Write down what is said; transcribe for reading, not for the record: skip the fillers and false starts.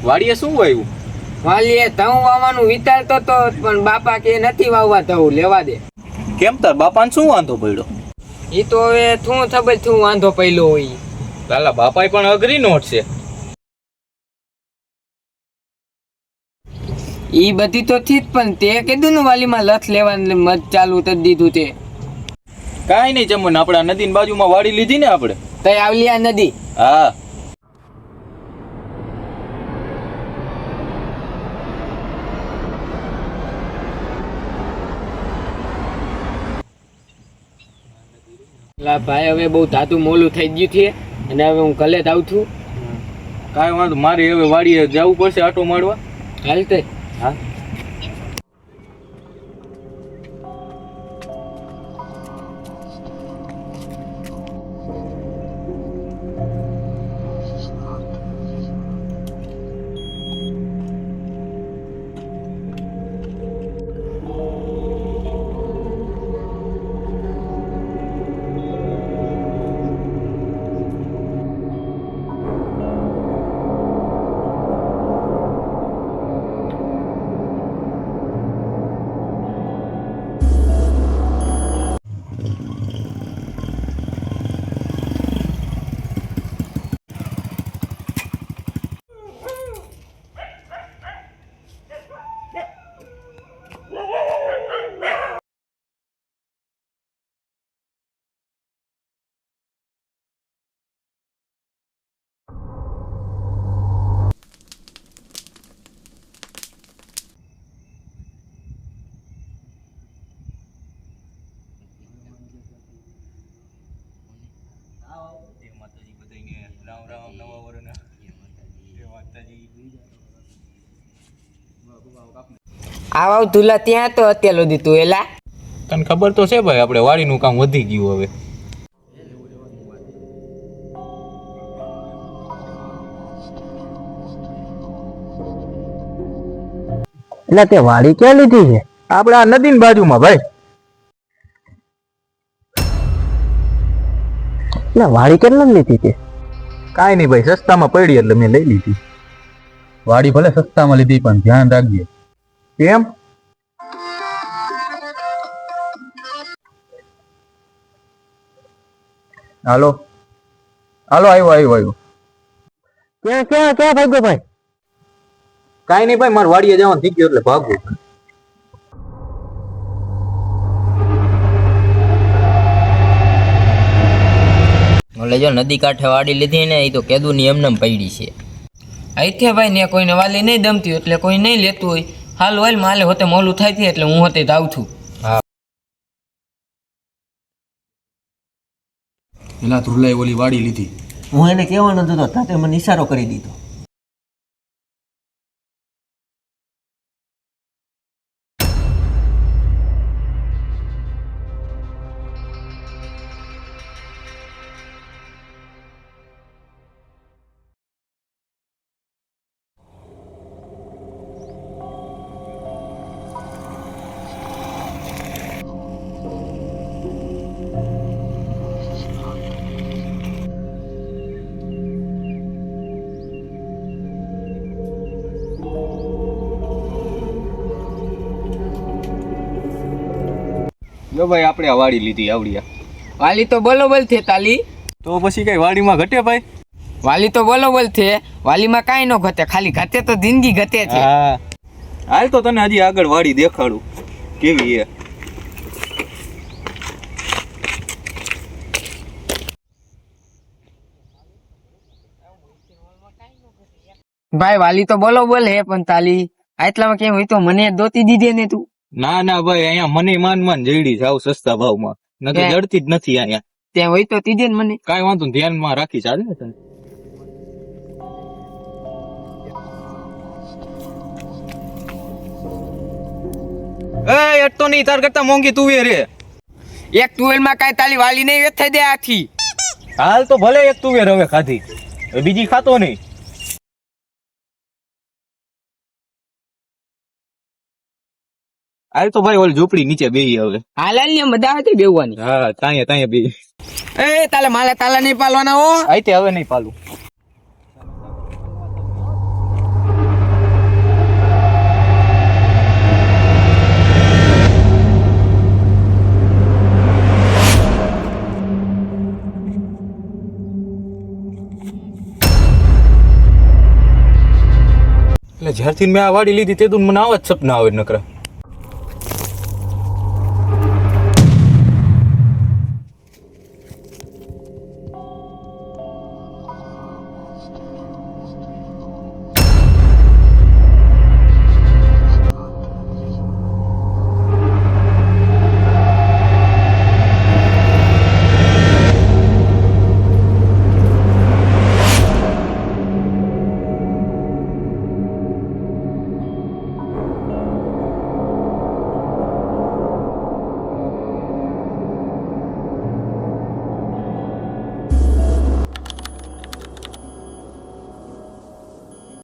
વાડીએ શું વાવ્યું? વાલીએ ઘઉં વાવવાનું વિચારતો તો પણ બાપા કે નથી વાવવા ઘઉં, લેવા દે. કેમ તાર બાપાને શું વાંધો પડ્યો? એ તો હવે શું ખબર શું વાંધો પડ્યો હોય. તાલા બાપાએ પણ અઘરી નોટ છે. ઈ બધી તો થી જ, પણ તે કીધું ને વાલીમાં લથ લેવાનું મત ચાલુ કરી દીધું તે. કાંઈ નહીં જમવું, આપણે આ નદીની બાજુમાં વાડી લીધી ને આપણે. તઈ આવલી આ નદી. હા. લા ભાઈ હવે બહુ ધાતુ મોલું થઈ ગયું છે અને હવે હું કલે જ આવું છું. કાંઈ વાંધો, મારે હવે વાડીએ જવું પડશે આટો મારવા. હાલ તે. હા. આવ તુલા ત્યાં તો અત્યારે લધી તું એલા. તને ખબર તો છે ભાઈ, આપણે વાડીનું કામ વધી ગયું હવે. એટલે તે વાડી ક્યાં લીધી છે? આપણે આ નદીની બાજુમાં ભાઈ. એટલે વાડી કેટલા લીધી છે? કાંઈ નહીં ભાઈ, સસ્તામાં પડી એટલે મેં લઈ લીધી. વાડી ભલે સસ્તામાં લીધી પણ ધ્યાન રાખજે. કેમ? હાલો હાલો, આવ્યો. ક્યાં ભાગ્યો ભાઈ? કાંઈ નહીં ભાઈ, મારે વાડીએ જવાનું થઈ ગયું એટલે ભાગવું. એટલે જો નદી કાંઠે વાડી લીધી ને એ તો કેદુની એમને પડી છે. અહીંથી ભાઈ ને કોઈને વાલી નહીં દમતી એટલે કોઈ નહીં લેતું હોય. હાલ વાલ માલે હોતે મોલું થાય છે એટલે હું હોતે જાઉં છું. એલા ધ્રુલાઈ ઓલી વાડી લીધી. હું એને કહેવાનો હતો તાતે મને ઈશારો કરી દીધો. જો ભાઈ, આપણે આ વાડી લીધી આવડી. વાલી તો બોલોબલ છે તાલી. તો પછી કઈ વાડીમાં ઘટે ભાઈ? વાલી તો બોલોબલ છે, વાલીમાં કાંઈ ન ઘટે, ખાલી ઘટે તો જિંદગી ઘટે છે. હા, હાલ તો તને હજી આગળ વાડી દેખાડું કેવી છે. ભાઈ વાલી તો બોલોબલ હે પણ તાલી આટલામાં કેમ હોય તો મને દોતી દીધે ને તું. ના ના ભાઈ, અહીંયા મને માન જઈડી જાવ સસ્તા ભાવમાં, ન તો જડતી જ નથી અહીંયા. ત્યાં હોય તો દીધે ને મને. કાંઈ વાંધો નહીં, ધ્યાનમાં રાખી ચાલે ને તને. એ અટતો નહીં, તાર કરતા મોંઘી તુવેર રે. એક તુવેરમાં કાંઈ તાલી વાલી નહીં વેચાઈ દે આથી. હાલ તો ભલે એક તુવેર હવે ખાધી, બીજી ખાતો નહીં. હાલ તો ભાઈ ઓલી ઝૂંપડી નીચે બેહી હવે. હાલાલ ને બધા હતી બેવવાની. હા તાંયે બે. એ તાલે માલે તાલા નહીં પાલવાના હો. આઈતે હવે નહીં પાલું. એટલે જ્યારથી મેં આ વાડી લીધી તે મને આવા જ સપના આવે નકરા.